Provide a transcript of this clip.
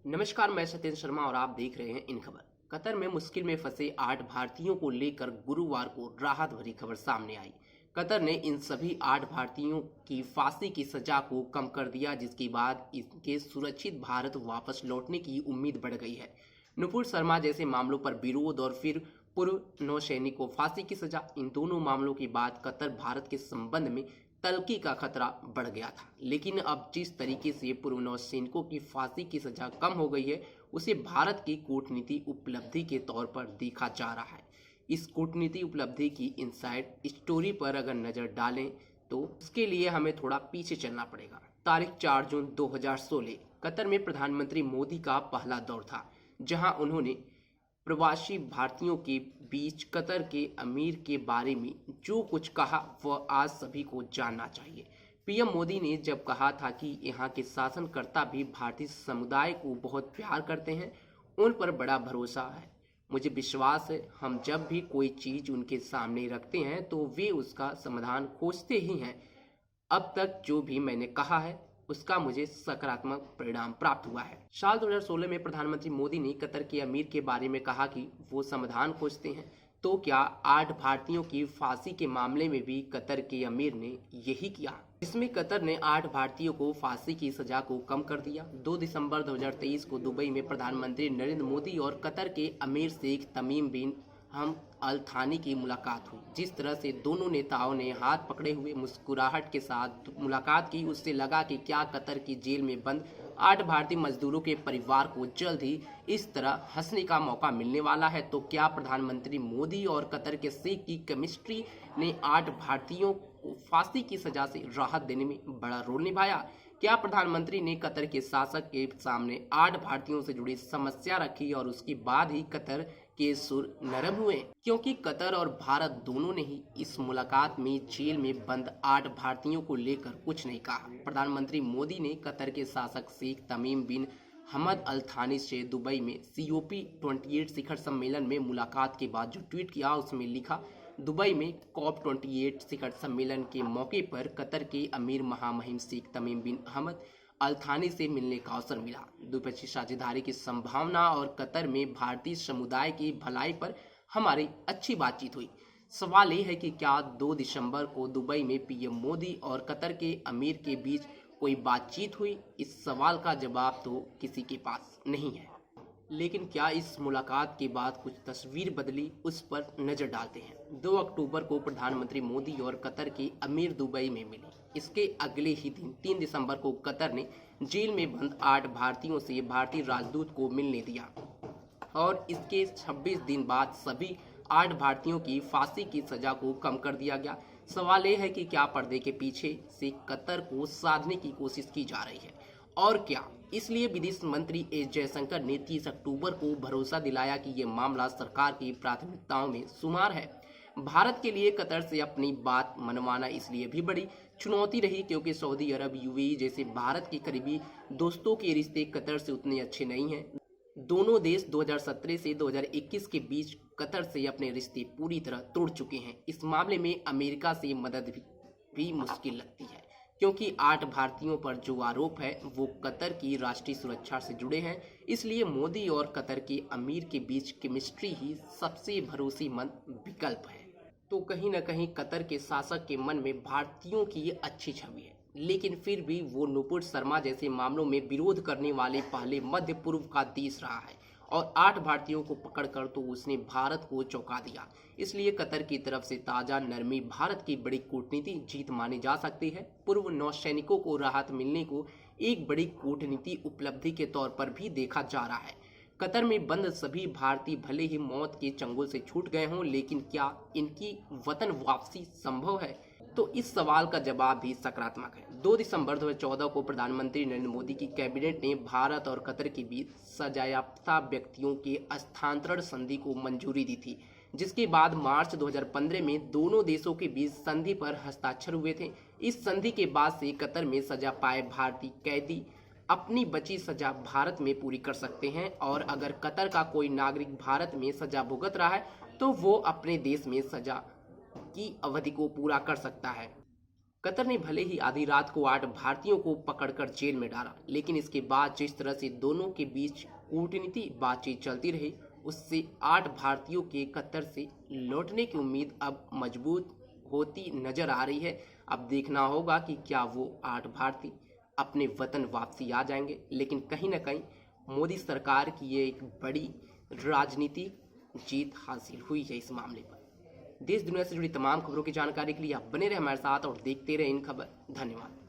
नमस्कार, मैं सत्येंद्र शर्मा और आप देख रहे हैं इन खबर। कतर में मुश्किल में फंसे 8 भारतीयों को लेकर गुरुवार को राहत भरी खबर सामने आई। कतर ने इन सभी 8 भारतीयों की फांसी की सजा को कम कर दिया, जिसके बाद इनके सुरक्षित भारत वापस लौटने की उम्मीद बढ़ गई है। नुपुर शर्मा जैसे मामलों पर विरोध और फिर पूर्व नौसैनिक को फांसी की सजा, इन दोनों मामलों के बाद कतर भारत के संबंध में तल्खी का खतरा बढ़ गया था। लेकिन अब जिस तरीके से पूर्व नौसैनिकों की फांसी की सजा कम हो गई है, उसे भारत की कूटनीति उपलब्धि के तौर पर देखा जा रहा है। इस कूटनीति उपलब्धि की इनसाइड स्टोरी पर अगर नजर डालें तो उसके लिए हमें थोड़ा पीछे चलना पड़ेगा। तारीख 4 जून 2016 कतर में प्रधानमंत्री मोदी का पहला दौर था, जहां उन्होंने प्रवासी भारतीयों के बीच कतर के अमीर के बारे में जो कुछ कहा वह आज सभी को जानना चाहिए। पीएम मोदी ने जब कहा था कि यहाँ के शासनकर्ता भी भारतीय समुदाय को बहुत प्यार करते हैं, उन पर बड़ा भरोसा है। मुझे विश्वास है हम जब भी कोई चीज उनके सामने रखते हैं तो वे उसका समाधान खोजते ही हैं। अब तक जो भी मैंने कहा है उसका मुझे सकारात्मक परिणाम प्राप्त हुआ है। साल 2016 में प्रधानमंत्री मोदी ने कतर के अमीर के बारे में कहा कि वो समाधान खोजते हैं। तो क्या 8 भारतीयों की फांसी के मामले में भी कतर के अमीर ने यही किया, जिसमें कतर ने 8 भारतीयों को फांसी की सजा को कम कर दिया। 2 दिसंबर 2023 को दुबई में प्रधानमंत्री नरेंद्र मोदी और कतर के अमीर शेख तमीम बिन हम अल थानी की मुलाकात हुई। जिस तरह से दोनों नेताओं ने हाथ पकड़े हुए मुस्कुराहट के साथ मुलाकात की, उससे लगा कि क्या कतर की जेल में बंद 8 भारतीय मजदूरों के परिवार को जल्द ही इस तरह हंसने का मौका मिलने वाला है। तो क्या प्रधानमंत्री मोदी और कतर के शेख की केमिस्ट्री ने 8 भारतीयों को फांसी की सजा से राहत देने में बड़ा रोल निभाया? क्या प्रधानमंत्री ने कतर के शासक के सामने 8 भारतीयों से जुड़ी समस्या रखी और उसके बाद ही कतर के सुर नरम हुए? क्योंकि कतर और भारत दोनों ने ही इस मुलाकात में जेल में बंद 8 भारतीयों को लेकर कुछ नहीं कहा। प्रधानमंत्री मोदी ने कतर के शासक शेख तमीम बिन हमद अल थानी से दुबई में COP28 शिखर सम्मेलन में मुलाकात के बाद जो ट्वीट किया, उसमें लिखा, दुबई में COP28 शिखर सम्मेलन के मौके पर कतर के अमीर महामहिम शेख तमीम बिन हमद अल थानी से मिलने का अवसर मिला। द्विपक्षीय साझेदारी की संभावना और कतर में भारतीय समुदाय की भलाई पर हमारी अच्छी बातचीत हुई। सवाल ये है कि क्या 2 दिसंबर को दुबई में पीएम मोदी और कतर के अमीर के बीच कोई बातचीत हुई? इस सवाल का जवाब तो किसी के पास नहीं है। लेकिन क्या इस मुलाकात के बाद कुछ तस्वीर बदली, उस पर नजर डालते हैं। 2 अक्टूबर को प्रधानमंत्री मोदी और कतर के अमीर दुबई में मिले। इसके अगले ही दिन 3 दिसंबर को कतर ने जेल में बंद 8 भारतीयों से भारतीय राजदूत को मिलने दिया और इसके 26 दिन बाद सभी 8 भारतीयों की फांसी की सजा को कम कर दिया गया। सवाल यह है कि क्या पर्दे के पीछे से कतर को साधने की कोशिश की जा रही है और क्या इसलिए विदेश मंत्री एस जयशंकर ने 30 अक्टूबर को भरोसा दिलाया कि ये मामला सरकार की प्राथमिकताओं में शुमार है। भारत के लिए कतर से अपनी बात मनवाना इसलिए भी बड़ी चुनौती रही क्योंकि सऊदी अरब, UAE जैसे भारत के करीबी दोस्तों के रिश्ते कतर से उतने अच्छे नहीं हैं। दोनों देश 2017 से 2021 के बीच कतर से अपने रिश्ते पूरी तरह तोड़ चुके हैं। इस मामले में अमेरिका से मदद भी मुश्किल लगती है क्योंकि 8 भारतीयों पर जो आरोप है वो कतर की राष्ट्रीय सुरक्षा से जुड़े हैं। इसलिए मोदी और कतर के अमीर के बीच केमिस्ट्री ही सबसे भरोसेमंद विकल्प है। तो कहीं न कहीं कतर के शासक के मन में भारतीयों की ये अच्छी छवि है, लेकिन फिर भी वो नुपुर शर्मा जैसे मामलों में विरोध करने वाले पहले मध्य पूर्व का देश रहा है और 8 भारतीयों को पकड़कर तो उसने भारत को चौंका दिया। इसलिए कतर की तरफ से ताजा नरमी भारत की बड़ी कूटनीति जीत मानी जा सकती है। पूर्व नौसैनिकों को राहत मिलने को एक बड़ी कूटनीति उपलब्धि के तौर पर भी देखा जा रहा है। कतर में बंद सभी भारतीय भले ही मौत के चंगुल से छूट गए हों, लेकिन क्या इनकी वतन वापसी संभव है? तो इस सवाल का जवाब भी सकारात्मक है। 2 दिसंबर 2014 को प्रधानमंत्री नरेंद्र मोदी की कैबिनेट ने भारत और कतर के बीच सजायाफ्ता व्यक्तियों के स्थानांतरण संधि को मंजूरी दी थी, जिसके बाद मार्च 2015 में दोनों देशों के बीच संधि पर हस्ताक्षर हुए थे। इस संधि के बाद से कतर में सजा पाए भारतीय कैदी अपनी बची सजा भारत में पूरी कर सकते हैं और अगर कतर का कोई नागरिक भारत में सजा भुगत रहा है तो वो अपने देश में सजा की अवधि को पूरा कर सकता है। कतर ने भले ही आधी रात को 8 भारतीयों को पकड़कर जेल में डाला, लेकिन इसके बाद जिस तरह से दोनों के बीच कूटनीतिक बातचीत चलती रही, उससे 8 भारतीयों के कतर से लौटने की उम्मीद अब मजबूत होती नजर आ रही है। अब देखना होगा कि क्या वो 8 भारतीय अपने वतन वापसी आ जाएंगे। लेकिन कहीं ना कहीं मोदी सरकार की ये एक बड़ी राजनीतिक जीत हासिल हुई है इस मामले पर। देश दुनिया से जुड़ी तमाम खबरों की जानकारी के लिए आप बने रहे हमारे साथ और देखते रहे इन खबर। धन्यवाद।